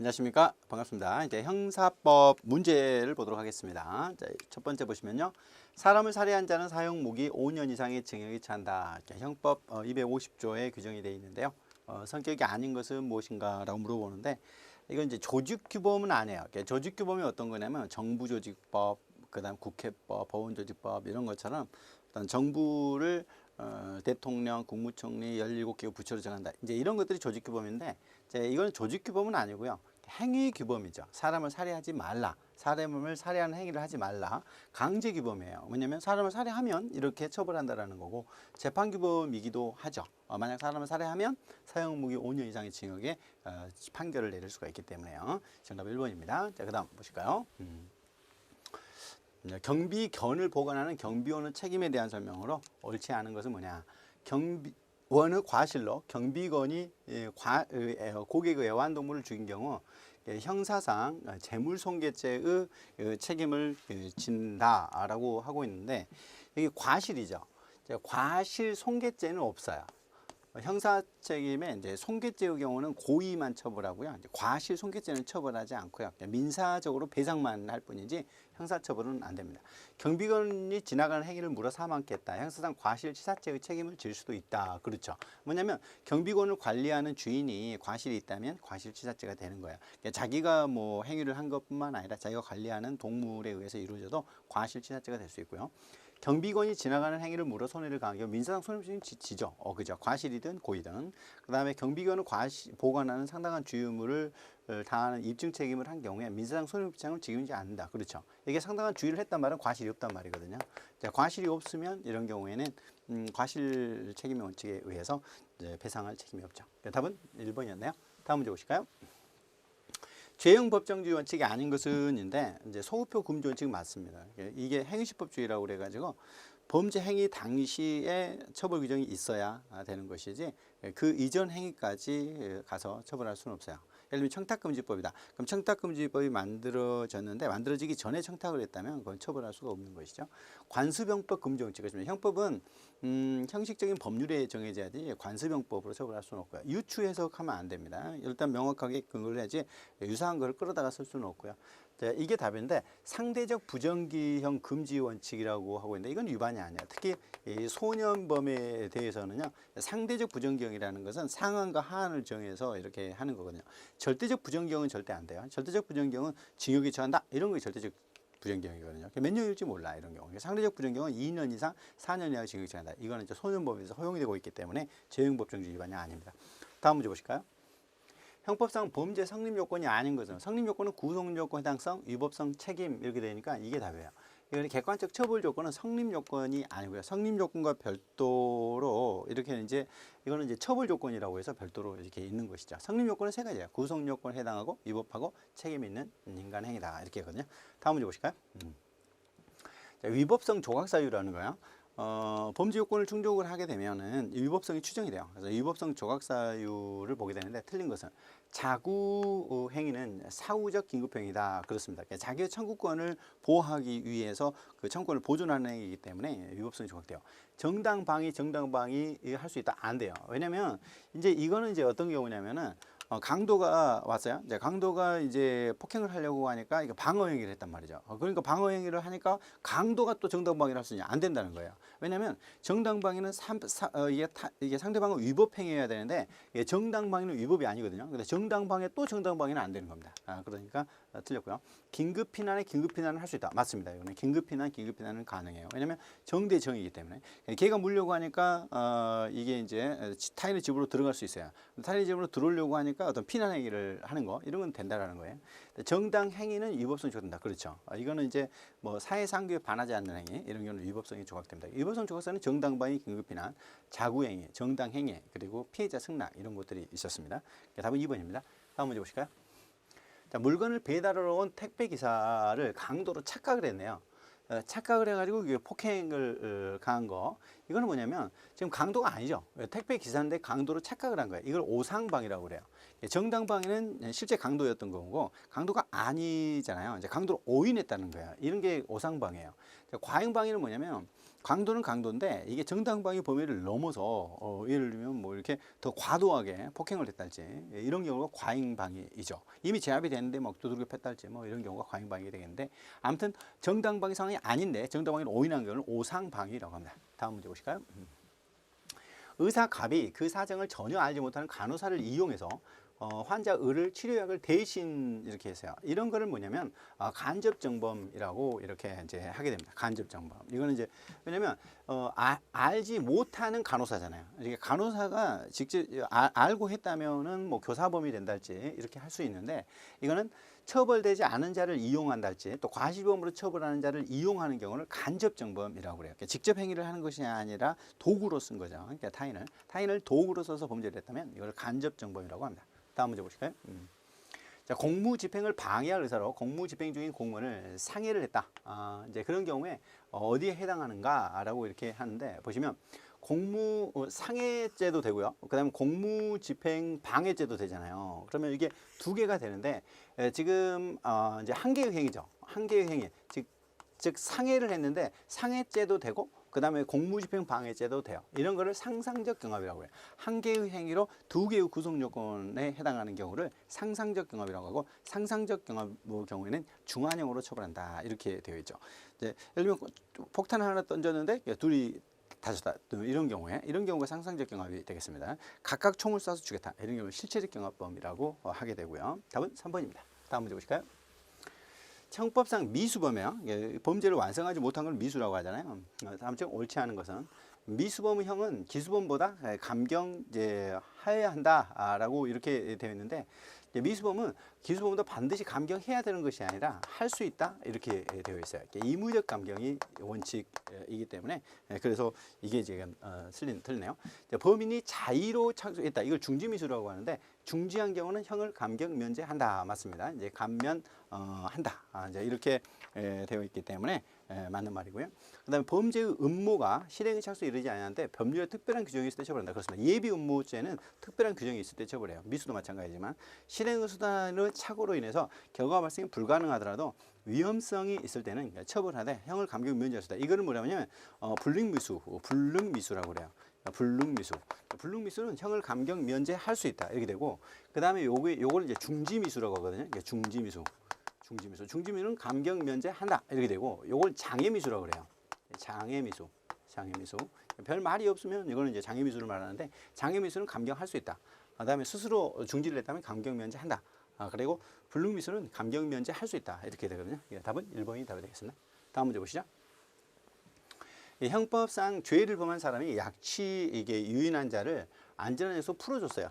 안녕하십니까. 반갑습니다. 이제 형사법 문제를 보도록 하겠습니다. 자, 첫 번째 보시면요. 사람을 살해한 자는 사형 무기 5년 이상의 징역이 처한다. 형법 250조에 규정이 되어 있는데요. 성격이 아닌 것은 무엇인가 라고 물어보는데 이건 이제 조직규범은 아니에요. 조직규범이 어떤 거냐면 정부조직법, 그다음 국회법, 법원조직법 이런 것처럼 어떤 정부를 대통령, 국무총리 17개 부처로 정한다. 이제 이런 것들이 조직규범인데 이제 이건 조직규범은 아니고요. 행위규범이죠. 사람을 살해하지 말라. 사람을 살해하는 행위를 하지 말라. 강제규범이에요. 왜냐하면 사람을 살해하면 이렇게 처벌한다라는 거고 재판규범이기도 하죠. 만약 사람을 살해하면 사형무기 5년 이상의 징역에 판결을 내릴 수가 있기 때문에요. 정답 1번입니다. 자, 그 다음 보실까요? 경비견을 보관하는 경비원의 책임에 대한 설명으로 옳지 않은 것은 뭐냐. 경비원의 과실로 경비건이 고객의 애완동물을 죽인 경우 형사상 재물손괴죄의 책임을 진다라고 하고 있는데 이게 과실이죠. 과실 손괴죄는 없어요. 형사 책임에 이제 손괴죄의 경우는 고의만 처벌하고요. 이제 과실 손괴죄는 처벌하지 않고요. 민사적으로 배상만 할 뿐이지 형사 처벌은 안 됩니다. 경비원이 지나가는 행위를 물어 사망케 했다. 형사상 과실치사죄의 책임을 질 수도 있다. 그렇죠. 뭐냐면 경비원을 관리하는 주인이 과실이 있다면 과실치사죄가 되는 거예요. 자기가 뭐 행위를 한 것뿐만 아니라 자기가 관리하는 동물에 의해서 이루어져도 과실치사죄가 될 수 있고요. 경비원이 지나가는 행위를 물어 손해를 가한 경우 민사상 손해배상이 지죠. 그죠. 과실이든 고의든. 그 다음에 경비원은 보관하는 상당한 주유물을 당하는 입증 책임을 한 경우에 민사상 손해배상을 책임지지 않는다. 그렇죠. 이게 상당한 주의를 했단 말은 과실이 없단 말이거든요. 자, 과실이 없으면 이런 경우에는 과실 책임의 원칙에 의해서 이제 배상할 책임이 없죠. 답은 1번이었네요. 다음 문제 보실까요? 죄형 법정주의 원칙이 아닌 것은인데 이제 소급표 금지 원칙은 맞습니다. 이게 행위시법주의라고 그래가지고 범죄 행위 당시에 처벌 규정이 있어야 되는 것이지 그 이전 행위까지 가서 처벌할 수는 없어요. 예를 들면 청탁금지법이다. 그럼 청탁금지법이 만들어졌는데 만들어지기 전에 청탁을 했다면 그건 처벌할 수가 없는 것이죠. 관습형법 금지 원칙이 있습니다. 형법은 형식적인 법률에 정해져야 되지 관습형법으로 처벌할 수는 없고요. 유추 해석하면 안 됩니다. 일단 명확하게 근거를 해야지 유사한 걸 끌어다가 쓸 수는 없고요. 자, 이게 답인데 상대적 부정기형 금지 원칙이라고 하고 있는데 이건 위반이 아니에요. 특히 이 소년범에 대해서는요. 상대적 부정기형이라는 것은 상한과 하한을 정해서 이렇게 하는 거거든요. 절대적 부정기형은 절대 안 돼요. 절대적 부정기형은 징역이 처한다. 이런 게 절대적 부정기형이거든요. 몇 년일지 몰라 이런 경우. 상대적 부정기형은 2년 이상 4년 이하 징역이 처한다. 이거는 이제 소년범에서 허용이 되고 있기 때문에 재형법정주의 위반이 아닙니다. 다음 문제 보실까요? 형법상 범죄 성립 요건이 아닌 것은 성립 요건은 구속 요건, 해당성, 위법성, 책임 이렇게 되니까 이게 답이에요. 이건 객관적 처벌 요건은 성립 요건이 아니고요. 성립 요건과 별도로 이렇게 이제 이거는 이제 처벌 요건이라고 해서 별도로 이렇게 있는 것이죠. 성립 요건은 세 가지예요. 구속 요건에 해당하고 위법하고 책임 있는 인간 행위다 이렇게 하거든요. 다음 문제 보실까요? 자, 위법성 조각 사유라는 거예요. 범죄 요건을 충족을 하게 되면은 위법성이 추정이 돼요. 그래서 위법성 조각 사유를 보게 되는데 틀린 것은 자구 행위는 사후적 긴급행위다. 그렇습니다. 그러니까 자기의 청구권을 보호하기 위해서 그 청구권을 보존하는 행위이기 때문에 위법성이 조각돼요. 정당방위 할 수 있다. 안 돼요. 왜냐면 이제 이거는 이제 어떤 경우냐면은 강도가 왔어요. 이제 강도가 이제 폭행을 하려고 하니까 이게 방어 행위를 했단 말이죠. 그러니까 방어 행위를 하니까 강도가 또 정당방위를 할 수 있냐? 안 된다는 거예요. 왜냐하면 정당방위는 이게 상대방을 위법 행위해야 되는데 정당방위는 위법이 아니거든요. 근데 정당방위 또 정당방위는 안 되는 겁니다. 그러니까 틀렸고요. 긴급 피난에 긴급 피난을 할 수 있다. 맞습니다. 이거는 긴급 피난은 가능해요. 왜냐하면 정대정이기 때문에 걔가 물려고 하니까 이게 이제 타인의 집으로 들어갈 수 있어요. 타인의 집으로 들어오려고 하니까 어떤 피난 행위를 하는 거 이런 건 된다라는 거예요. 정당 행위는 위법성이 조각된다. 그렇죠. 이거는 이제 뭐 사회상규에 반하지 않는 행위 이런 경우는 위법성이 조각됩니다. 위법성 조각사는 정당방위, 긴급피난, 자구행위, 정당행위 그리고 피해자 승낙 이런 것들이 있었습니다. 답은 2번입니다. 다음 문제 보실까요? 자, 물건을 배달하러 온 택배 기사를 강도로 착각을 했네요. 착각을 해가지고 폭행을 가한 거. 이거는 뭐냐면 지금 강도가 아니죠. 택배 기사인데 강도로 착각을 한 거예요. 이걸 오상방위라고 그래요. 정당방위는 실제 강도였던 거고 강도가 아니잖아요. 이제 강도로 오인했다는 거예요. 이런 게 오상방위예요. 과잉방위는 뭐냐면 강도는 강도인데 이게 정당방위 범위를 넘어서 예를 들면 뭐 이렇게 더 과도하게 폭행을 했달지 이런 경우가 과잉방위이죠. 이미 제압이 됐는데 막 두들겨 팼달지 뭐 이런 경우가 과잉방위 되겠는데 아무튼 정당방위 상황이 아닌데 정당방위를 오인한 경우는 오상방위라고 합니다. 다음 문제 보실까요? 의사갑이 그 사정을 전혀 알지 못하는 간호사를 이용해서 환자 의를 치료약을 대신 이렇게 했어요. 이런 거를 뭐냐면 간접정범이라고 이렇게 이제 하게 됩니다. 간접정범. 이거는 이제 왜냐면 알지 못하는 간호사잖아요. 이렇게 간호사가 직접 알고 했다면은 뭐 교사범이 된달지 이렇게 할 수 있는데 이거는 처벌되지 않은 자를 이용한달지 또 과시범으로 처벌하는 자를 이용하는 경우를 간접정범이라고 그래요. 그러니까 직접 행위를 하는 것이 아니라 도구로 쓴 거죠. 그러니까 타인을 도구로 써서 범죄를 했다면 이걸 간접정범이라고 합니다. 다음 문제 보실까요? 자, 공무집행을 방해할 의사로 공무집행 중인 공무원을 상해를 했다. 이제 그런 경우에 어디에 해당하는가라고 이렇게 하는데 보시면 공무 상해죄도 되고요. 그다음에 공무집행 방해죄도 되잖아요. 그러면 이게 두 개가 되는데 지금 이제 한 개의 행위죠. 한 개의 행위. 즉 상해를 했는데 상해죄도 되고 그다음에 공무집행 방해죄도 돼요. 이런 거를 상상적 경합이라고 해요. 한 개의 행위로 두 개의 구성 요건에 해당하는 경우를 상상적 경합이라고 하고 상상적 경합 경우에는 중환형으로 처벌한다. 이렇게 되어 있죠. 이제 예를 들면 폭탄을 하나 던졌는데 둘이 다쳤다. 이런 경우가 상상적 경합이 되겠습니다. 각각 총을 쏴서 죽였다. 이런 경우는 실체적 경합범이라고 하게 되고요. 답은 3번입니다. 다음 문제 보실까요? 형법상 미수범이에요. 범죄를 완성하지 못한 걸 미수라고 하잖아요. 다음처럼 옳지 않은 것은 미수범의 형은 기수범보다 감경하여야 한다라고 이렇게 되어 있는데 미수범은 기수범보다 반드시 감경해야 되는 것이 아니라 할 수 있다 이렇게 되어 있어요. 의무적 감경이 원칙이기 때문에 그래서 이게 지금 틀리네요. 범인이 자의로 착수했다. 이걸 중지미수라고 하는데 중지한 경우는 형을 감경 면제한다. 맞습니다. 이제 감면 한다. 이제 이렇게 되어 있기 때문에 맞는 말이고요. 그다음에 범죄의 음모가 실행의 착수에 이르지 않았는데 법률에 특별한 규정이 있을 때 처벌한다. 그렇습니다. 예비 음모죄는 특별한 규정이 있을 때 처벌해요. 미수도 마찬가지지만 실행의 수단의 착오로 인해서 결과 발생이 불가능하더라도 위험성이 있을 때는 처벌하되 형을 감경 면제할 수 있다. 이거는 뭐냐면 불능미수라고 그래요. 불능미수는 형을 감경 면제할 수 있다 이렇게 되고 그다음에 요걸 이제 중지미수라고 하거든요. 중지미수는 감경 면제한다 이렇게 되고 요걸 장애미수라고 그래요. 장애미수. 별 말이 없으면 이거는 이제 장애미수를 말하는데 장애미수는 감경할 수 있다. 그다음에 스스로 중지를 했다면 감경 면제한다. 그리고 불능미수는 감경 면제할 수 있다 이렇게 되거든요. 답은 1번이 답이 되겠습니다. 다음 문제 보시죠. 형법상 죄를 범한 사람이 약취 이게 유인한 자를 안전한 데서 풀어줬어요.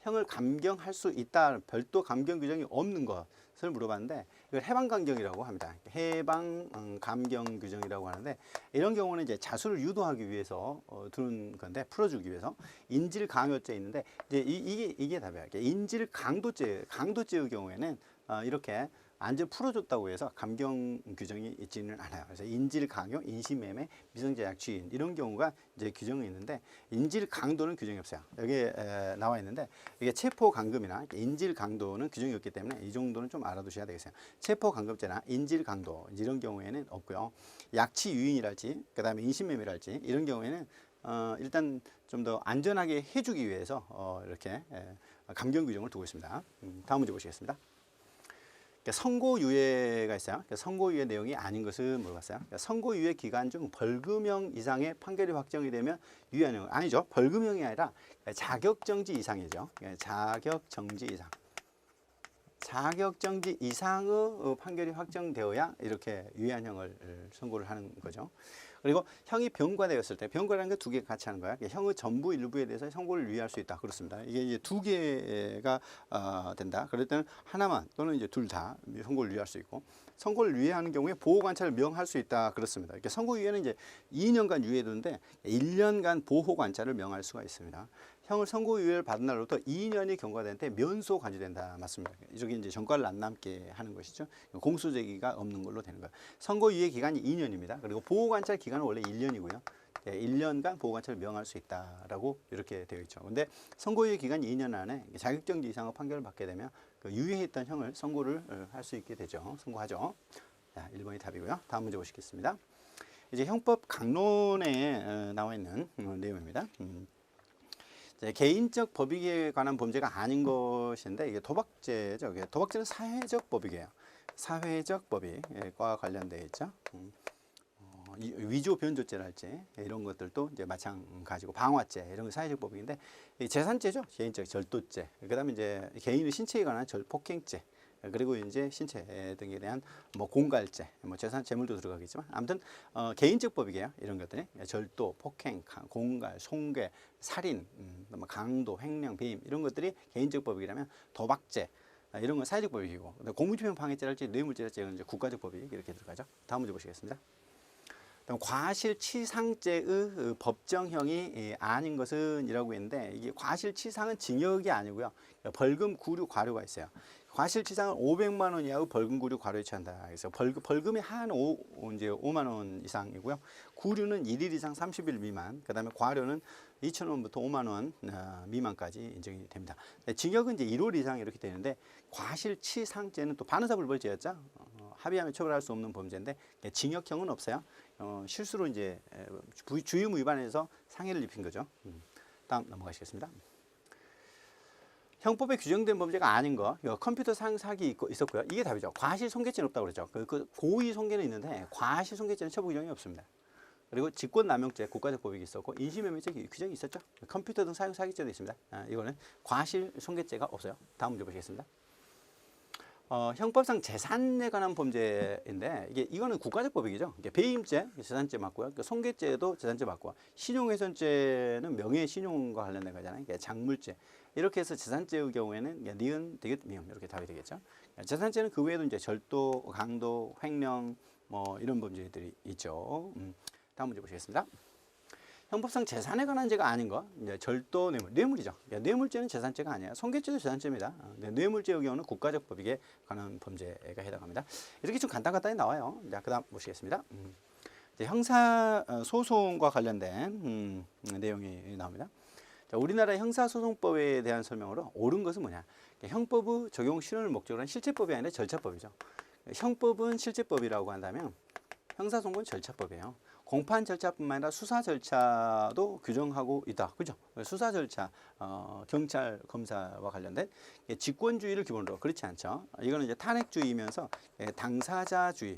형을 감경할 수 있다. 별도 감경 규정이 없는 것을 물어봤는데 이걸 해방 감경이라고 합니다. 해방 감경 규정이라고 하는데 이런 경우는 이제 자수를 유도하기 위해서 두는 건데 풀어주기 위해서 인질 강요죄 있는데 이제 이게 답이에요. 인질 강도죄의 경우에는 이렇게 안전 풀어줬다고 해서 감경 규정이 있지는 않아요. 그래서 인질 강요, 인신매매, 미성제 약취인 이런 경우가 이제 규정이 있는데 인질 강도는 규정이 없어요. 여기에 나와 있는데 이게 체포 감금이나 인질 강도는 규정이 없기 때문에 이 정도는 좀 알아두셔야 되겠어요. 체포 감금죄나 인질 강도 이런 경우에는 없고요. 약취 유인이랄지 그다음에 인신매매랄지 이런 경우에는 일단 좀 더 안전하게 해주기 위해서 이렇게 감경 규정을 두고 있습니다. 다음 문제 보시겠습니다. 선고유예가 있어요. 선고유예 내용이 아닌 것을 물어봤어요. 선고유예 기간 중 벌금형 이상의 판결이 확정이 되면 유예하는 건 아니죠. 벌금형이 아니라 자격정지 이상이죠. 자격정지 이상의 판결이 확정되어야 이렇게 유예한형을 선고를 하는 거죠. 그리고 형이 병과되었을 때 병과라는 게 두 개 같이 하는 거야. 형의 전부 일부에 대해서 선고를 유예할 수 있다. 그렇습니다. 이게 이제 두 개가 된다. 그럴 때는 하나만 또는 이제 둘 다 선고를 유예할 수 있고 선고를 유예하는 경우에 보호관찰을 명할 수 있다. 그렇습니다. 이렇게 선고 유예는 이제 2년간 유예되는데 1년간 보호관찰을 명할 수가 있습니다. 형을 선고유예를 받은 날로부터 2년이 경과되는데 면소 간주된다. 맞습니다. 이쪽에 이제 전과를 안 남게 하는 것이죠. 공소제기가 없는 걸로 되는 거예요. 선고유예 기간이 2년입니다. 그리고 보호관찰 기간은 원래 1년이고요. 1년간 보호관찰을 명할 수 있다라고 이렇게 되어 있죠. 근데 선고유예 기간 2년 안에 자격정지 이상의 판결을 받게 되면 그 유예했던 형을 선고를 할 수 있게 되죠. 선고하죠. 자, 1번이 답이고요. 다음 문제 보시겠습니다. 이제 형법 강론에 나와 있는 내용입니다. 이제 개인적 법익에 관한 범죄가 아닌 것인데 이게 도박죄죠. 도박죄는 사회적 법익이에요. 사회적 법익과 관련되어 있죠. 위조 변조죄랄지 이런 것들도 이제 마찬가지고 방화죄 이런 거 사회적 법익인데 재산죄죠. 개인적 절도죄. 그다음에 이제 개인의 신체에 관한 폭행죄. 그리고 이제 신체 등에 대한 뭐 공갈죄, 뭐 재산 재물도 들어가겠지만 아무튼 개인적 법익이에요. 이런 것들이 절도, 폭행, 공갈, 손괴, 살인, 뭐 강도, 횡령, 배임 이런 것들이 개인적 법익이라면 도박죄 이런 건 사회적 법익이고 공무집행 방해죄랄지 뇌물죄랄지 이건 이제 국가적 법익 이렇게 들어가죠. 다음 문제 보시겠습니다. 과실치상죄의 법정형이 아닌 것은 이라고 했는데 이게 과실치상은 징역이 아니고요. 벌금, 구류, 과료가 있어요. 과실치상은 500만 원 이하의 벌금, 구류, 과료에 처한다. 그래서 벌금이 한 5만 원 이상이고요. 구류는 1일 이상 30일 미만, 그다음에 과료는 2,000원부터 5만 원 미만까지 인정이 됩니다. 징역은 이제 1월 이상 이렇게 되는데 과실치상죄는 또 반의사불벌죄였죠. 합의하면 처벌할 수 없는 범죄인데 징역형은 없어요. 실수로 이제 주의무 위반해서 상해를 입힌 거죠. 다음 넘어가시겠습니다. 형법에 규정된 범죄가 아닌 거, 컴퓨터 사기 있었고요. 이게 답이죠. 과실손괴죄는 없다고 그랬죠. 그 고의 손괴는 있는데 과실손괴죄는 처벌 규정이 없습니다. 그리고 직권남용죄 국가적 법익이 있었고 인신매매죄 규정이 있었죠. 컴퓨터 등 사용 사기죄도 있습니다. 이거는 과실손괴죄가 없어요. 다음 문제 보시겠습니다. 형법상 재산에 관한 범죄인데 이거는 국가적 법익이죠. 배임죄 재산죄 맞고요. 손괴죄도 재산죄 맞고 신용훼손죄는 명예신용과 관련된 거잖아요. 장물죄 이렇게 해서 재산죄의 경우에는 니은, 디귿, 미음 이렇게 답이 되겠죠. 재산죄는 그 외에도 이제 절도, 강도, 횡령 뭐 이런 범죄들이 있죠. 다음 문제 보시겠습니다. 형법상 재산에 관한 죄가 아닌 거, 이제 절도, 뇌물이죠. 뇌물죄는 재산죄가 아니에요. 손괴죄도 재산죄입니다. 뇌물죄의 경우는 국가적 법익에 관한 범죄가 해당합니다. 이렇게 좀 간단히 나와요. 자, 그다음 보시겠습니다. 이제 형사 소송과 관련된 내용이 나옵니다. 자, 우리나라 형사소송법에 대한 설명으로 옳은 것은 뭐냐? 형법의 적용 실현을 목적으로 한 실체법이 아니라 절차법이죠. 형법은 실체법이라고 한다면 형사소송은 절차법이에요. 공판 절차뿐만 아니라 수사 절차도 규정하고 있다. 그죠? 수사 절차, 경찰, 검사와 관련된 직권주의를 기본으로 그렇지 않죠. 이거는 이제 탄핵주의이면서 당사자주의,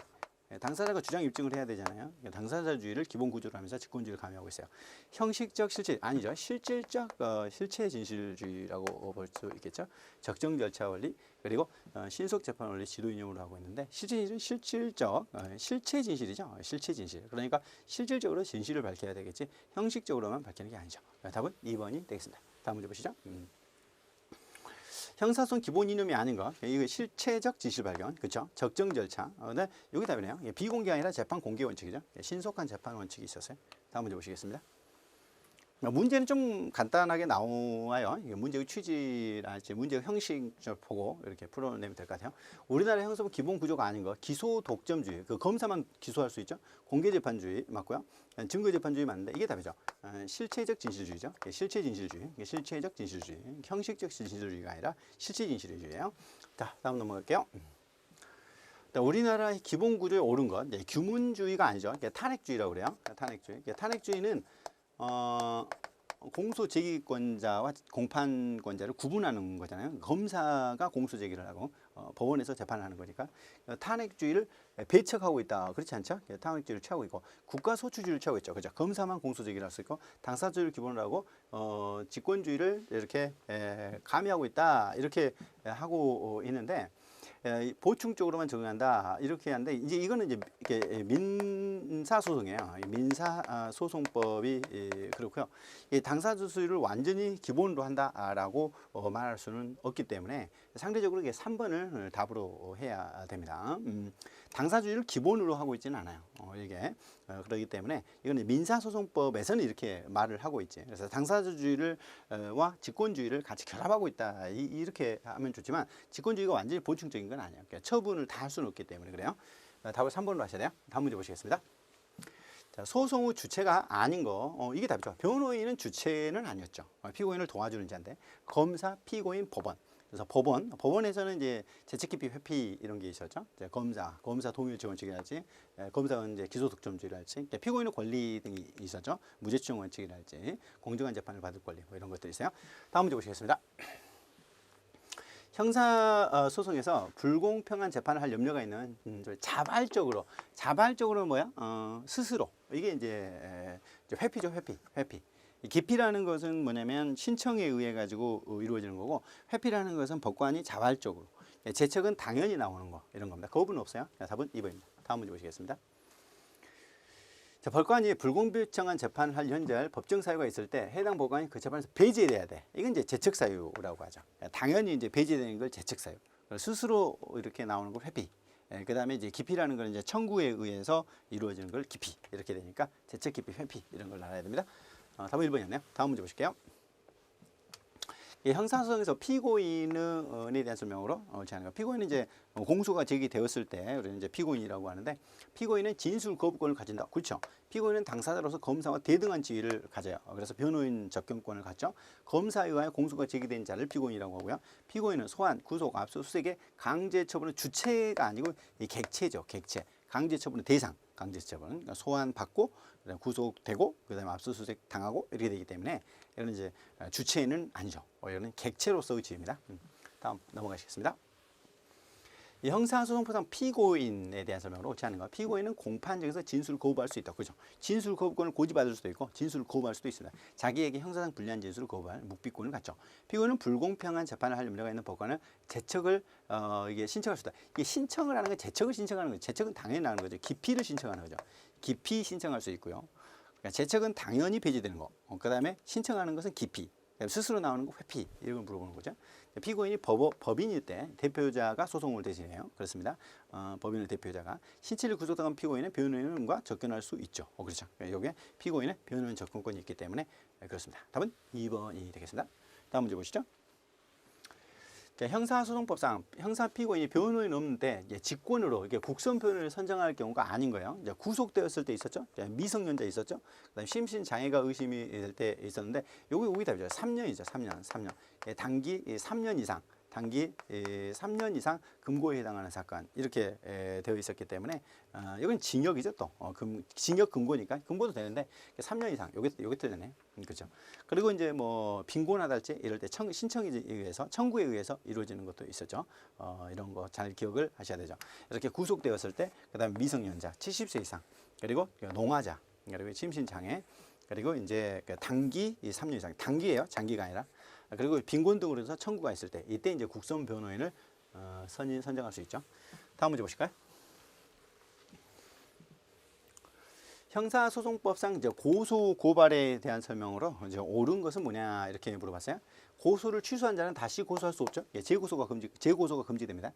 당사자가 주장 입증을 해야 되잖아요. 당사자주의를 기본 구조로 하면서 직권주의를 가미하고 있어요. 형식적 실질 아니죠. 실질적 실체 진실주의라고 볼 수 있겠죠. 적정 절차 원리 그리고 신속 재판 원리 지도 이념으로 하고 있는데 실체 진실은 실질적 실체 진실이죠. 실체 진실. 그러니까 실질적으로 진실을 밝혀야 되겠지. 형식적으로만 밝히는 게 아니죠. 답은 2번이 되겠습니다. 다음 문제 보시죠. 형사소송 기본 이념이 아닌 거, 이거 실체적 진실 발견, 그렇죠? 적정 절차. 근데 여기 답이네요. 비공개 아니라 재판 공개 원칙이죠. 신속한 재판 원칙이 있었어요. 다음 문제 보시겠습니다. 문제는 좀 간단하게 나와요. 문제의 취지랄지 문제의 형식 좀 보고 이렇게 풀어내면 될 것 같아요. 우리나라 형사법 기본 구조가 아닌 거, 기소 독점주의, 그 검사만 기소할 수 있죠. 공개재판주의 맞고요. 증거재판주의 맞는데 이게 답이죠. 실체적 진실주의죠. 실체 진실주의, 실체적 진실주의, 형식적 진실주의가 아니라 실체 진실주의예요. 자, 다음 넘어갈게요. 우리나라 기본 구조에 옳은 것, 규문주의가 아니죠. 탄핵주의라고 그래요. 탄핵주의. 탄핵주의는 공소 제기권자와 공판권자를 구분하는 거잖아요. 검사가 공소 제기를 하고 법원에서 재판을 하는 거니까 탄핵주의를 배척하고 있다. 그렇지 않죠? 탄핵주의를 취하고 있고 국가소추주의를 취하고 있죠. 그죠? 검사만 공소 제기를 할 수 있고 당사주의를 기본으로 하고 직권주의를 이렇게 가미하고 있다. 이렇게 하고 있는데 보충적으로만 적용한다 이렇게 하는데 이제 이거는 이제 이렇게 민사소송이에요. 민사소송법이 그렇고요. 당사주의를 완전히 기본으로 한다라고 말할 수는 없기 때문에 상대적으로 이게 3번을 답으로 해야 됩니다. 당사주의를 기본으로 하고 있지는 않아요. 이게 그렇기 때문에 이거는 민사소송법에서는 이렇게 말을 하고 있지. 그래서 당사주의와 직권주의를 같이 결합하고 있다 이렇게 하면 좋지만 직권주의가 완전히 보충적인 건 아니에요. 그러니까 처분을 다 할 수는 없기 때문에 그래요. 답을 3번으로 하셔야 돼요. 다음 문제 보시겠습니다. 자, 소송 후 주체가 아닌 거 이게 답이죠. 변호인은 주체는 아니었죠. 피고인을 도와주는 자인데 검사, 피고인, 법원 그래서 법원에서는 이제 재책기피 회피 이런 게 있었죠. 이제 검사 동의를 원칙이랄지, 검사는 이제 기소득점주의랄지, 피고인의 권리 등이 있었죠. 무죄추정 원칙이랄지, 공정한 재판을 받을 권리 뭐 이런 것들이 있어요. 다음 문제 보시겠습니다. 형사 소송에서 불공평한 재판을 할 염려가 있는 자발적으로 뭐야? 스스로 이게 이제 회피죠, 회피. 이 기피라는 것은 뭐냐면 신청에 의해 가지고 이루어지는 거고, 회피라는 것은 법관이 자발적으로, 재책은 당연히 나오는 거 이런 겁니다. 거부는 없어요. 답은 2번입니다. 다음 문제 보시겠습니다. 자, 법관이 불공평한 재판을 할 현재 법정 사유가 있을 때 해당 법관이 그 재판에서 배제돼야 돼. 이건 이제 재책 사유라고 하죠. 당연히 이제 배제되는 걸 재책 사유. 스스로 이렇게 나오는 걸 회피. 그다음에 이제 기피라는 건 이제 청구에 의해서 이루어지는 걸 기피 이렇게 되니까 재책, 기피, 회피 이런 걸 알아야 됩니다. 답은 1번이었네요. 다음 문제 보실게요. 형사소송에서 피고인에 대한 설명으로 제하는 거. 피고인은 이제 공소가 제기되었을 때 우리는 이제 피고인이라고 하는데, 피고인은 진술 거부권을 가진다. 그렇죠. 피고인은 당사자로서 검사와 대등한 지위를 가져요. 그래서 변호인 접견권을 갖죠. 검사에 의하여 공소가 제기된 자를 피고인이라고 하고요. 피고인은 소환, 구속, 압수수색의 강제 처분은 주체가 아니고 이 객체죠. 객체. 강제 처분의 대상. 강제 처분. 그러니까 소환받고 그다음에 구속되고 그다음에 압수수색 당하고 이렇게 되기 때문에 이거는 이제 주체는 아니죠. 이거는 객체로서의 지위입니다. 다음 넘어가시겠습니다. 이 형사소송법상 피고인에 대한 설명으로 제하는 거. 피고인은 공판장에서 진술을 거부할 수 있다. 그죠? 진술 거부권을 고지받을 수도 있고 진술을 거부할 수도 있습니다. 자기에게 형사상 불리한 진술을 거부할 묵비권을 갖죠. 피고인은 불공평한 재판을 할 염려가 있는 법관은 재척을 이게 신청할 수 있다. 이게 신청을 하는 건 재척을 신청하는 거죠. 재척은 당연히 하는 거죠. 기피를 신청하는 거죠. 기피 신청할 수 있고요. 그러니까 재척은 당연히 배제되는 거. 그다음에 신청하는 것은 기피. 스스로 나오는 거 회피 이런 걸 물어보는 거죠. 피고인이 법인일 때 대표자가 소송을 대신해요. 그렇습니다. 법인의 대표자가 신체를 구속당한 피고인은 변호인과 접견할 수 있죠. 그렇죠. 여기에 피고인은 변호인 접근권이 있기 때문에 그렇습니다. 답은 2번이 되겠습니다. 다음 문제 보시죠. 형사소송법상 형사 피고인이 변호인 없는데 직권으로 이게 국선 변호인을 선정할 경우가 아닌 거예요. 이제 구속되었을 때 있었죠. 미성년자 있었죠. 그다음에 심신 장애가 의심이 될 때 있었는데 여기 답이죠. 3년이죠. 3년. 단기 3년 이상. 단기 3년 이상 금고에 해당하는 사건 이렇게 되어 있었기 때문에 이건 징역이죠. 또 징역 금고니까 금고도 되는데 3년 이상 요게 틀렸네. 그렇죠. 그리고 이제 뭐 빈곤하달지 이럴 때 신청에 의해서 청구에 의해서 이루어지는 것도 있었죠. 이런 거 잘 기억을 하셔야 되죠. 이렇게 구속되었을 때 그다음에 미성년자 70세 이상 그리고 농아자 그리고 심신장애 그리고 이제 단기 3년 이상 단기예요. 장기가 아니라. 그리고 빈곤 등으로 해서 청구가 있을 때 이때 이제 국선 변호인을 선정할 수 있죠. 다음 문제 보실까요? 형사소송법상 이제 고소 고발에 대한 설명으로 이제 옳은 것은 뭐냐 이렇게 물어봤어요. 고소를 취소한 자는 다시 고소할 수 없죠. 재고소가 금지됩니다.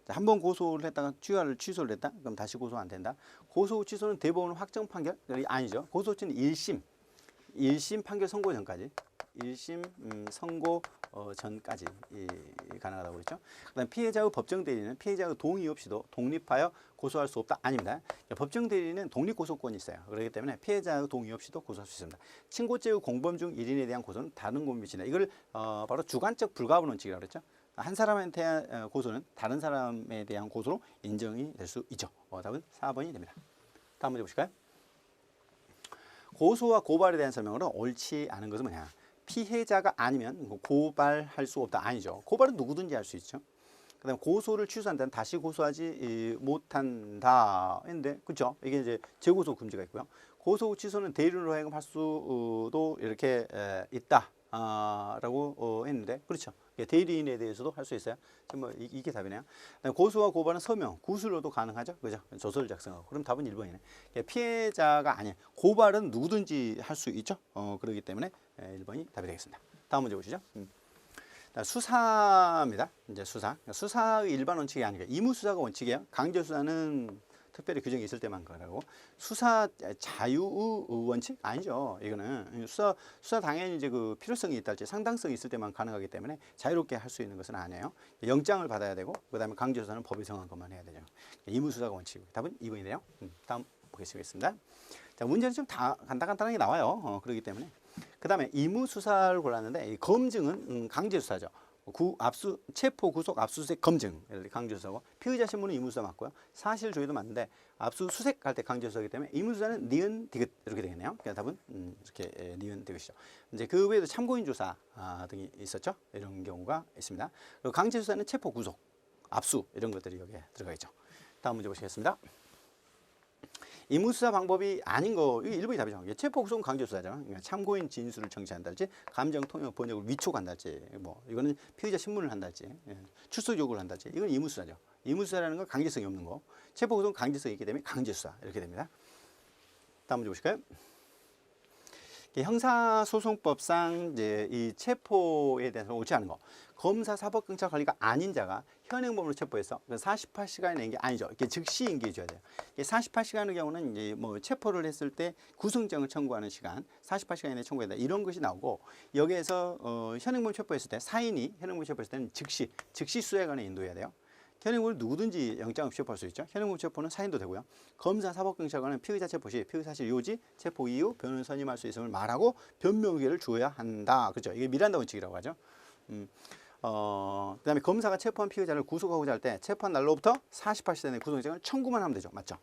한 번 고소를 했다가 취소를 했다, 그럼 다시 고소 안 된다. 고소 취소는 대법원 확정 판결 아니죠. 고소치는 1심 판결 선고 전까지. 1심 선고 전까지 가능하다고 그랬죠. 그다음 피해자의 법정 대리는 피해자의 동의 없이도 독립하여 고소할 수 없다. 아닙니다. 법정 대리는 독립 고소권이 있어요. 그렇기 때문에 피해자의 동의 없이도 고소할 수 있습니다. 친고죄의 공범 중 1인에 대한 고소는 다른 공범이 있습니다. 이걸 바로 주관적 불가분 원칙이라고 그랬죠. 한 사람한테 대한 고소는 다른 사람에 대한 고소로 인정이 될 수 있죠. 답은 4번이 됩니다. 다음 문제 보실까요? 고소와 고발에 대한 설명으로 옳지 않은 것은 뭐냐? 피해자가 아니면 고발할 수 없다. 아니죠. 고발은 누구든지 할 수 있죠. 그다음 고소를 취소한다는 다시 고소하지 못한다. 했는데 그렇죠. 이게 이제 재고소 금지가 있고요. 고소 취소는 대리인으로 하여금 할 수도 이렇게 있다. 라고 했는데 그렇죠. 대리인에 대해서도 할 수 있어요. 뭐 이게 답이네요. 고소와 고발은 서명, 구술로도 가능하죠. 그죠? 조서를 작성하고. 그럼 답은 1번이네. 피해자가 아니야. 고발은 누구든지 할 수 있죠. 그렇기 때문에 1번이 답이 되겠습니다. 다음 문제 보시죠. 수사입니다. 이제 수사의 일반 원칙이 아니고 의무수사가 원칙이에요. 강제수사는 특별히 규정이 있을 때만 그러고 수사 자유 원칙 아니죠. 이거는 수사 당연히 이제 그 필요성이 있다 할지 상당성이 있을 때만 가능하기 때문에 자유롭게 할 수 있는 것은 아니에요. 영장을 받아야 되고 그다음에 강제 수사는 법이 정한 것만 해야 되죠. 의무 수사가 원칙이고 답은 2번이네요. 다음 보겠습니다. 자, 문제는 좀 다 간단하게 나와요. 그렇기 때문에 그다음에 의무 수사를 골랐는데 검증은 강제 수사죠. 압수 체포 구속 압수수색 검증을 강조서고 피의자 신문은 이무수사 맞고요. 사실 조회도 맞는데 압수수색할 때 강조서이기 때문에 이무수사는 니은 디귿 이렇게 되겠네요. 그래서 답은 이렇게 니은 디귿이죠. 이제 그 외에도 참고인 조사 등이 있었죠. 이런 경우가 있습니다. 그리고 강제수사는 체포 구속 압수 이런 것들이 여기에 들어가 있죠. 다음 문제 보시겠습니다. 이무수사 방법이 아닌 거, 이게 1번이 답이죠. 체포 구속은 강제수사잖아. 그러니까 참고인 진술을 정치한다든지, 감정 통역 번역을 위촉한다든지, 뭐 이거는 피의자 신문을 한다든지, 출석 요구를 한다든지, 이건 이무수사죠. 이무수사라는 건 강제성이 없는 거. 체포 구속은 강제성이 있기 때문에 강제수사 이렇게 됩니다. 다음 문제 보실까요? 형사소송법상 이제 이 체포에 대해서 옳지 않은 거. 검사, 사법, 경찰 관리가 아닌 자가 현행범으로 체포해서 48시간이 낸 게 아니죠. 이게 즉시 인계해 줘야 돼요. 48시간의 경우는 이제 뭐 체포를 했을 때 구속영장을 청구하는 시간, 48시간 이내에 청구해야 된다. 이런 것이 나오고 여기에서 현행범 체포했을 때 사인이 현행범 체포했을 때는 즉시 수사관에 인도해야 돼요. 현행범을 누구든지 영장 없이 체포할 수 있죠. 현행범 체포는 사인도 되고요. 검사, 사법경찰관은 피의자 체포 시 피의 사실 요지, 체포 이후 변호인 선임할 수 있음을 말하고 변명 기회를 주어야 한다. 그렇죠. 이게 미란다 원칙이라고 하죠. 그다음에 검사가 체포한 피의자를 구속하고자 할 때 체포한 날로부터 48시간 내에 구속영장을 청구만 하면 되죠. 맞죠?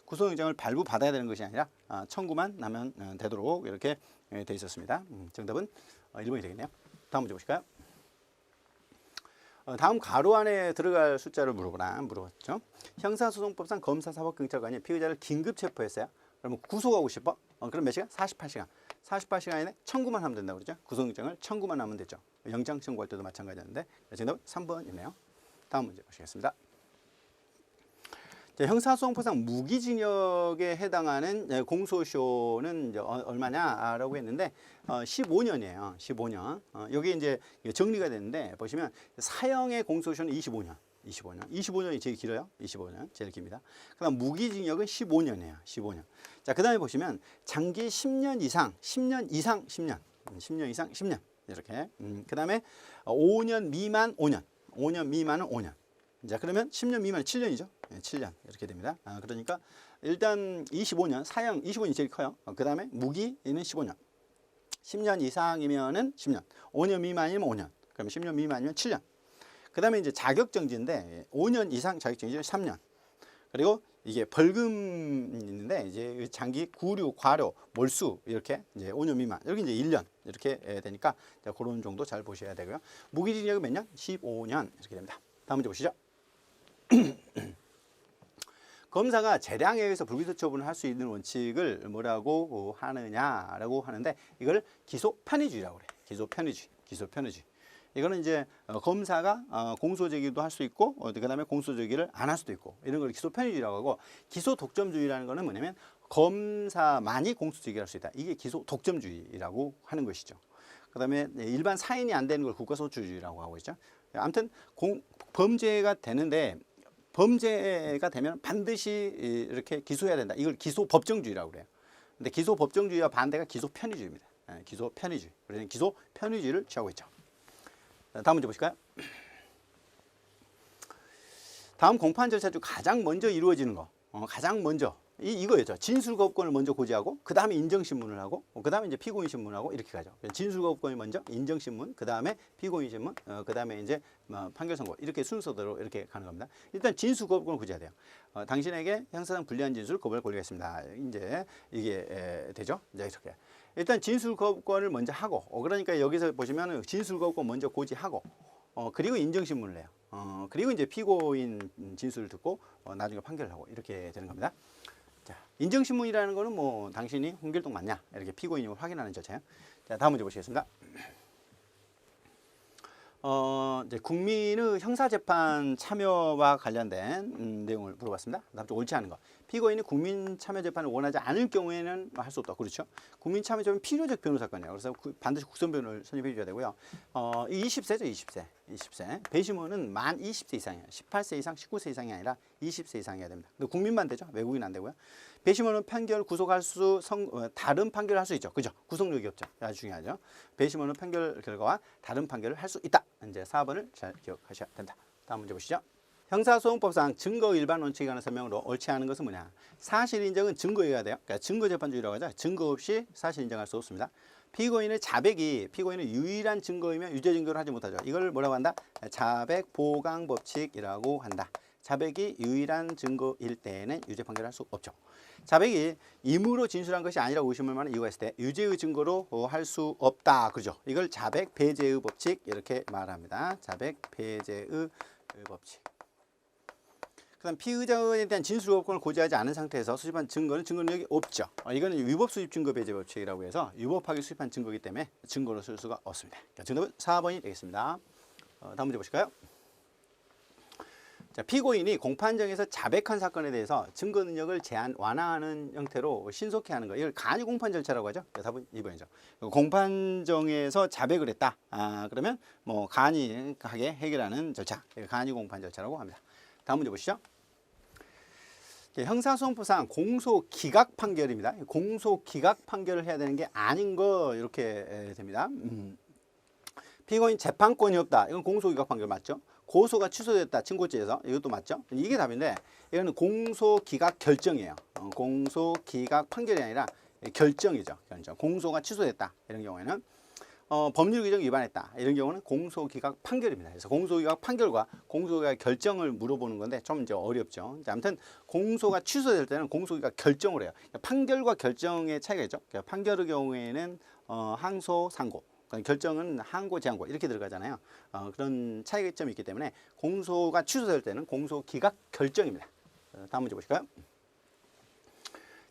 구속영장을 발부받아야 되는 것이 아니라 청구만 하면 되도록 이렇게 돼 있었습니다. 정답은 1번이 되겠네요. 다음 문제 보실까요? 다음 가로 안에 들어갈 숫자를 물어봤죠. 형사소송법상 검사, 사법, 경찰관이 피의자를 긴급 체포했어요. 그러면 구속하고 싶어? 그럼 몇 시간? 48시간. 48시간 이내 청구만 하면 된다고 그러죠. 구속영장을 청구만 하면 되죠. 영장 청구할 때도 마찬가지였는데 정답은 3번이네요. 다음 문제 보시겠습니다. 형사소송법상 무기징역에 해당하는 공소시효는 이제 얼마냐라고 했는데 15년이에요. 15년. 여기 이제 정리가 됐는데 보시면 사형의 공소시효는 25년이 제일 길어요. 25년 제일 깁니다. 그다음 무기징역은 15년이에요. 15년. 자, 그다음에 보시면 장기 10년 이상 10년 이렇게. 그다음에 5년 미만 5년 미만은 5년. 자, 그러면 10년 미만은 7년이죠. 7년 이렇게 됩니다. 그러니까 일단 25년 사형 25년이 제일 커요. 그다음에 무기는 15년. 10년 이상이면은 10년. 5년 미만이면 5년. 그러면 10년 미만이면 7년. 그다음에 이제 자격정지인데 5년 이상 자격정지는 3년. 그리고 이게 벌금 있는데 이제 장기 구류, 과료, 몰수 이렇게 이제 5년 미만. 여기 이제 1년 이렇게 되니까 그런 정도 잘 보셔야 되고요. 무기징역은 몇 년? 15년 이렇게 됩니다. 다음 문제 보시죠. 검사가 재량에 의해서 불기소 처분을 할 수 있는 원칙을 뭐라고 하느냐라고 하는데 이걸 기소 편의주의라고 그래. 기소 편의주의. 이거는 이제 검사가 공소 제기도 할 수 있고 그다음에 공소 제기를 안 할 수도 있고 이런 걸 기소 편의주의라고 하고 기소 독점주의라는 거는 뭐냐면 검사만이 공소 제기할 수 있다. 이게 기소 독점주의라고 하는 것이죠. 그다음에 일반 사인이 안 되는 걸 국가소추주의라고 하고 있죠. 아무튼 범죄가 되는데 범죄가 되면 반드시 이렇게 기소해야 된다. 이걸 기소 법정주의라고 그래요. 근데 기소 법정주의와 반대가 기소 편의주의입니다. 기소 편의주의. 그래서 기소 편의주의를 취하고 있죠. 다음 문제 보실까요? 다음 공판 절차 중 가장 먼저 이루어지는 거. 가장 먼저 이거였죠. 진술거부권을 먼저 고지하고 그 다음에 인정신문을 하고 그 다음에 이제 피고인 신문하고 이렇게 가죠. 진술거부권이 먼저 인정신문, 그 다음에 피고인 신문, 그 다음에 이제 판결 선고 이렇게 순서대로 이렇게 가는 겁니다. 일단 진술거부권을 고지해야 돼요. 당신에게 형사상 불리한 진술 거부할 권리가 있습니다. 이제 이게 되죠. 이제 이렇게 일단 진술거부권을 먼저 하고 그러니까 여기서 보시면은 진술거부권 먼저 고지하고 그리고 인정신문을 내요. 그리고 이제 피고인 진술을 듣고 나중에 판결을 하고 이렇게 되는 겁니다. 자, 인정신문이라는 거는 뭐 당신이 홍길동 맞냐 이렇게 피고인임을 확인하는 절차예요. 자, 다음 문제 보시겠습니다. 이제 국민의 형사재판 참여와 관련된 내용을 물어봤습니다. 다음 쪽 옳지 않은 거. 피고인이 국민 참여 재판을 원하지 않을 경우에는 할 수 없다. 그렇죠? 국민 참여 재판은 필요적 변호사건이에요. 그래서 반드시 국선변호를 선임해 줘야 되고요. 20세죠, 20세. 배심원은 만 20세 이상이에요. 18세 이상, 19세 이상이 아니라 20세 이상이어야 됩니다. 근데 국민만 되죠. 외국인 안 되고요. 배심원은 판결 구속할 다른 판결을 할 수 있죠. 그죠? 구속력이 없죠. 아주 중요하죠. 배심원은 판결 결과와 다른 판결을 할 수 있다. 이제 4번을 잘 기억하셔야 된다. 다음 문제 보시죠. 형사소송법상 증거 일반 원칙에 관한 설명으로 옳지 않은 것은 뭐냐? 사실 인정은 증거여야 돼요. 그러니까 증거재판주의라고 하죠. 증거 없이 사실 인정할 수 없습니다. 피고인의 자백이 피고인의 유일한 증거이면 유죄 증거를 하지 못하죠. 이걸 뭐라고 한다? 자백 보강 법칙이라고 한다. 자백이 유일한 증거일 때에는 유죄 판결할 수 없죠. 자백이 임의로 진술한 것이 아니라고 의심할 만한 이유가 있을 때 유죄의 증거로 할 수 없다. 그죠? 이걸 자백 배제의 법칙 이렇게 말합니다. 자백 배제의 법칙. 그다음 피의자에 대한 진술 의혹권을 고지하지 않은 상태에서 수집한 증거는 증거 능력이 없죠. 이거는 위법 수집 증거 배제 법칙이라고 해서 위법하게 수집한 증거이기 때문에 증거로 쓸 수가 없습니다. 정답은 4번이 되겠습니다. 다음 문제 보실까요? 자, 피고인이 공판정에서 자백한 사건에 대해서 증거 능력을 완화하는 형태로 신속히 하는 거, 이걸 간이 공판 절차라고 하죠. 답은 2번이죠. 공판정에서 자백을 했다. 그러면 뭐 간이하게 해결하는 절차, 간이 공판 절차라고 합니다. 다음 문제 보시죠. 형사소송법상 공소 기각 판결입니다. 공소 기각 판결을 해야 되는 게 아닌 거 이렇게 됩니다. 피고인 재판권이 없다. 이건 공소 기각 판결 맞죠? 고소가 취소됐다. 친고죄에서 이것도 맞죠? 이게 답인데 이거는 공소 기각 결정이에요. 공소 기각 판결이 아니라 결정이죠. 결정. 공소가 취소됐다. 이런 경우에는 법률 규정 위반했다. 이런 경우는 공소기각 판결입니다. 그래서 공소기각 판결과 공소기각 결정을 물어보는 건데 좀 이제 어렵죠. 아무튼 공소가 취소될 때는 공소기각 결정을 해요. 판결과 결정의 차이가 있죠. 판결의 경우에는 항소, 상고, 결정은 항고, 재항고 이렇게 들어가잖아요. 그런 차이점이 있기 때문에 공소가 취소될 때는 공소기각 결정입니다. 다음 문제 보실까요?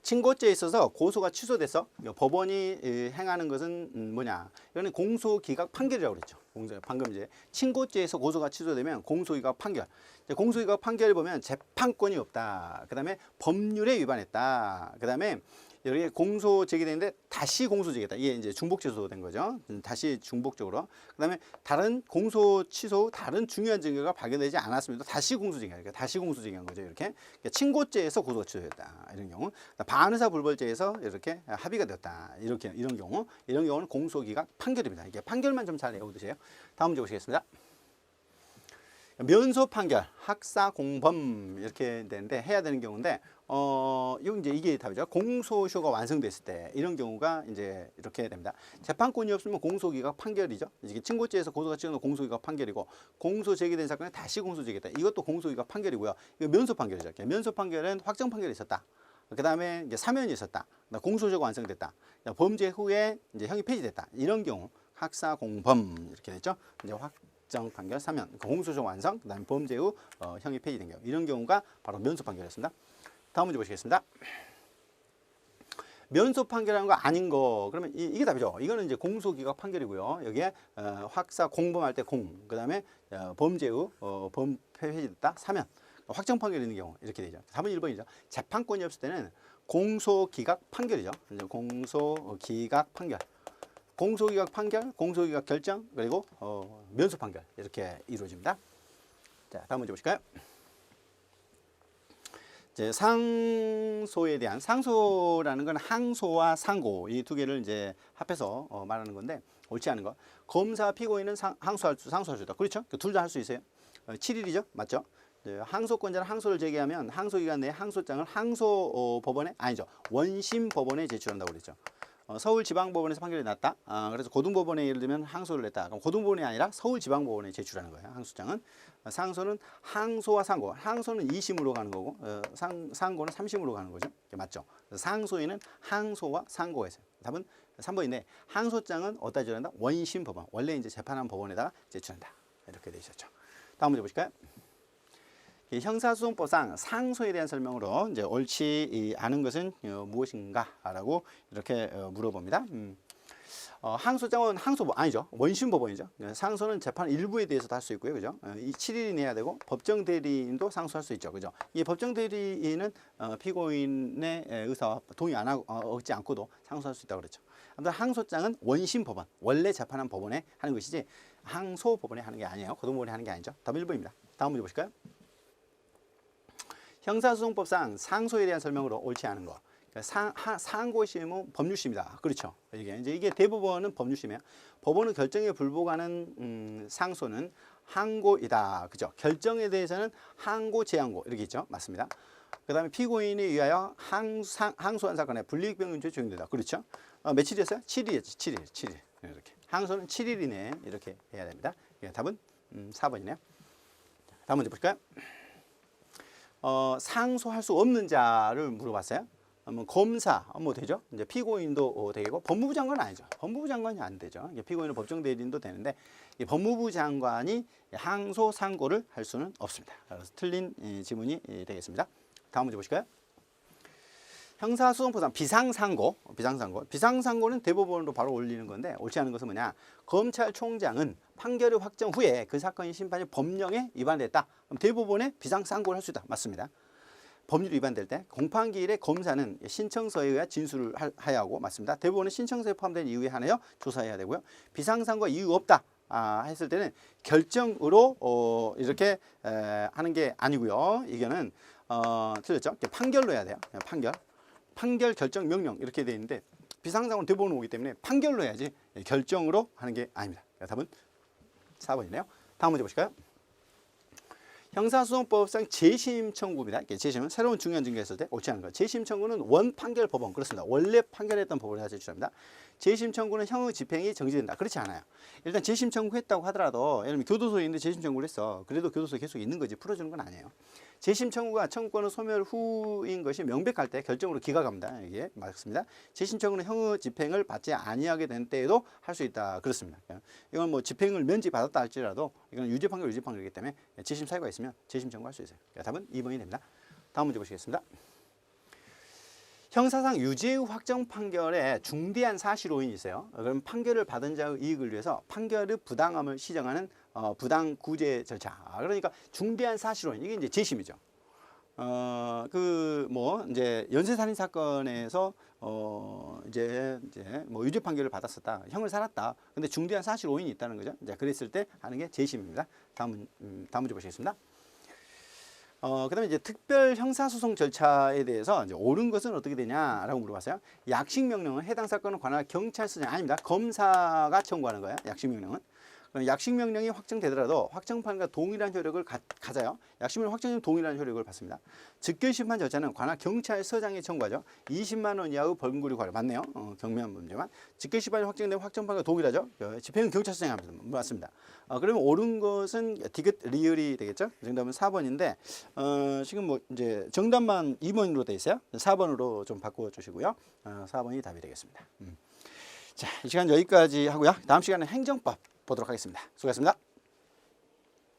친고죄에 있어서 고소가 취소돼서 법원이 행하는 것은 뭐냐? 이거는 공소기각 판결이라고 그랬죠. 방금 이제 친고죄에서 고소가 취소되면 공소기각 판결. 공소기각 판결을 보면 재판권이 없다. 그다음에 법률에 위반했다. 그다음에 여기 공소 제기되는데 다시 공소 제기했다. 이게 이제 중복 취소된 거죠. 다시 중복적으로. 그다음에 다른 공소 취소 후 다른 중요한 증거가 발견되지 않았습니다. 다시 공소 제기한 거죠. 다시 공소 제기한 거죠. 이렇게 친고죄에서 고소가 취소됐다. 이런 경우. 반의사 불벌죄에서 이렇게 합의가 되었다. 이렇게 이런 경우는 공소기각 판결입니다. 이게 판결만 좀 잘 외워두세요. 다음 문제 보시겠습니다. 면소 판결, 학사 공범 이렇게 되는데 해야 되는 경우인데 이게 답이죠. 공소시효가 완성됐을 때 이런 경우가 이제 이렇게 됩니다. 재판권이 없으면 공소기각 판결이죠. 이게 친고죄에서 고소가 취소된 공소기각 판결이고 공소 제기된 사건에 다시 공소 제기했다. 이것도 공소기각 판결이고요. 이거 면소 판결이죠. 면소 판결은 확정 판결이 있었다. 그 다음에 이제 사면이 있었다. 공소시효가 완성됐다. 범죄 후에 이제 형이 폐지됐다. 이런 경우 학사 공범 이렇게 됐죠. 이제 확정 판결, 사면, 공소시효 완성, 그다음에 범죄 후 형이 폐지된 경우 이런 경우가 바로 면소 판결이었습니다. 다음 문제 보시겠습니다. 면소 판결하는 거 아닌 거 그러면 이게 답이죠. 이거는 이제 공소기각 판결이고요. 여기에 확사 공범할 때 공, 그다음에 범죄 후 폐지됐다, 사면, 확정 판결이 있는 경우 이렇게 되죠. 답은 1번이죠. 재판권이 없을 때는 공소기각 판결이죠. 공소기각 판결. 공소기각 판결, 공소기각 결정, 그리고 면소 판결 이렇게 이루어집니다. 자, 다음 문제 보실까요? 이제 상소에 대한 상소라는 건 항소와 상고 이 두 개를 이제 합해서 말하는 건데 옳지 않은 거. 검사 피고인은 상소할 수 있다. 그렇죠? 둘 다 할 수 있어요. 7일이죠, 맞죠? 항소권자는 항소를 제기하면 항소기간 내에 항소장을 항소법원에 아니죠 원심 법원에 제출한다고 그랬죠. 서울지방법원에서 판결이 났다. 그래서 고등법원에 예를 들면 항소를 냈다. 그럼 고등법원이 아니라 서울지방법원에 제출하는 거예요. 항소장은. 상소는 항소와 상고. 항소는 2심으로 가는 거고 상고는 3심으로 가는 거죠. 맞죠? 상소에는 항소와 상고가 있어요. 답은 3번인데 항소장은 어디다 제출한다? 원심 법원. 원래 이제 재판한 법원에다가 제출한다. 이렇게 돼 있었죠. 다음 문제 보실까요? 형사소송법상 상소에 대한 설명으로 이제 옳지 않은 것은 무엇인가라고 이렇게 물어봅니다. 항소장은 아니죠. 원심 법원이죠. 상소는 재판 일부에 대해서도 할 수 있고요, 그죠? 이 7일이 내야 되고 법정 대리인도 상소할 수 있죠, 그죠? 이 법정 대리인은 피고인의 의사와 동의 얻지 않고도 상소할 수 있다고 그랬죠. 아무튼 항소장은 원심 법원, 원래 재판한 법원에 하는 것이지 항소 법원에 하는 게 아니에요. 고등법원에 하는 게 아니죠. 답 1번입니다. 다음 문제 보실까요? 형사소송법상 상소에 대한 설명으로 옳지 않은 거. 상고심은 법률심이다. 그렇죠. 이게 대법원은 법률심이에요. 법원은 결정에 불복하는 상소는 항고이다. 그죠? 결정에 대해서는 항고, 재항고 이렇게 있죠. 맞습니다. 그 다음에 피고인에 의하여 항소한 사건에 불이익병금죄 적용된다. 그렇죠? 며칠이었어요? 7일이었지. 7일. 이렇게. 항소는 7일 이내에 이렇게 해야 됩니다. 답은 4번이네요. 다음 문제 볼까요? 상소할 수 없는 자를 물어봤어요. 검사 뭐 되죠? 이제 피고인도 되고 법무부 장관은 아니죠. 법무부 장관이 안 되죠. 피고인은 법정 대리인도 되는데 이 법무부 장관이 항소 상고를 할 수는 없습니다. 그래서 틀린 지문이 되겠습니다. 다음 문제 보실까요? 형사소송법상 비상상고는 대법원으로 바로 올리는 건데 옳지 않은 것은 뭐냐? 검찰총장은 판결의 확정 후에 그 사건이 심판이 법령에 위반됐다. 그럼 대법원에 비상상고를 할 수 있다. 맞습니다. 법률 위반될 때 공판기일에 검사는 신청서에 의해 진술을 해야 하고 맞습니다. 대법원은 신청서에 포함된 이유에 한하여 조사해야 되고요. 비상상고가 이유 없다 했을 때는 결정으로 이렇게 하는 게 아니고요. 이거는 틀렸죠. 판결로 해야 돼요. 판결 결정 명령 이렇게 돼 있는데 비상상고는 대법원 오기 때문에 판결로 해야지 결정으로 하는 게 아닙니다. 답은 4번이네요. 다음 문제 보실까요? 형사소송법상 재심 청구입니다. 재심은 새로운 중요한 증거가 있을 때 옳지 않은 것. 재심 청구는 원 판결 법원 그렇습니다. 원래 판결했던 법원을 해야 제출합니다. 재심 청구는 형의 집행이 정지된다. 그렇지 않아요. 일단 재심 청구했다고 하더라도 예를 들면 교도소에 있는데 재심 청구를 했어. 그래도 교도소에 계속 있는 거지 풀어주는 건 아니에요. 재심 청구가 청구권은 소멸 후인 것이 명백할 때 결정으로 기각합니다. 이게 맞습니다. 재심 청구는 형의 집행을 받지 아니하게 된 때에도 할 수 있다. 그렇습니다. 이건 뭐 집행을 면제받았다 할지라도 이건 유죄 판결이기 때문에 재심 사유가 있으면 재심 청구할 수 있어요. 답은 2번이 됩니다. 다음 문제 보시겠습니다. 형사상 유죄의 확정 판결에 중대한 사실 오인이 있어요. 그럼 판결을 받은 자의 이익을 위해서 판결의 부당함을 시정하는 부당 구제 절차. 그러니까 중대한 사실 오인 이게 이제 재심이죠. 이제 연쇄살인 사건에서 이제 뭐 유죄 판결을 받았었다. 형을 살았다. 근데 중대한 사실 오인이 있다는 거죠. 이제 그랬을 때 하는 게 재심입니다. 다음 문제 보시겠습니다. 그다음에 이제 특별 형사소송 절차에 대해서 이제 옳은 것은 어떻게 되냐라고 물어봤어요. 약식 명령은 해당 사건을 관할 경찰서장 아닙니다. 검사가 청구하는 거예요. 약식 명령은. 약식 명령이 확정되더라도 확정판과 동일한 효력을 가져요. 약식 명령 확정이 동일한 효력을 받습니다. 즉결 심판 절차는 관할 경찰서장이 청구하죠. 20만 원 이하의 벌금구리 과료 맞네요. 경미한 문제만. 즉결 심판이 확정되면 확정판과 동일하죠. 집행은 경찰서장이 합니다. 맞습니다. 그러면 옳은 것은 디귿 리을이 되겠죠. 정답은 4번인데 지금 뭐 이제 정답만 2번으로 돼 있어요. 4번으로 좀 바꿔 주시고요. 4번이 답이 되겠습니다. 자, 이 시간 여기까지 하고요. 다음 시간에 행정법 보도록 하겠습니다. 수고하셨습니다.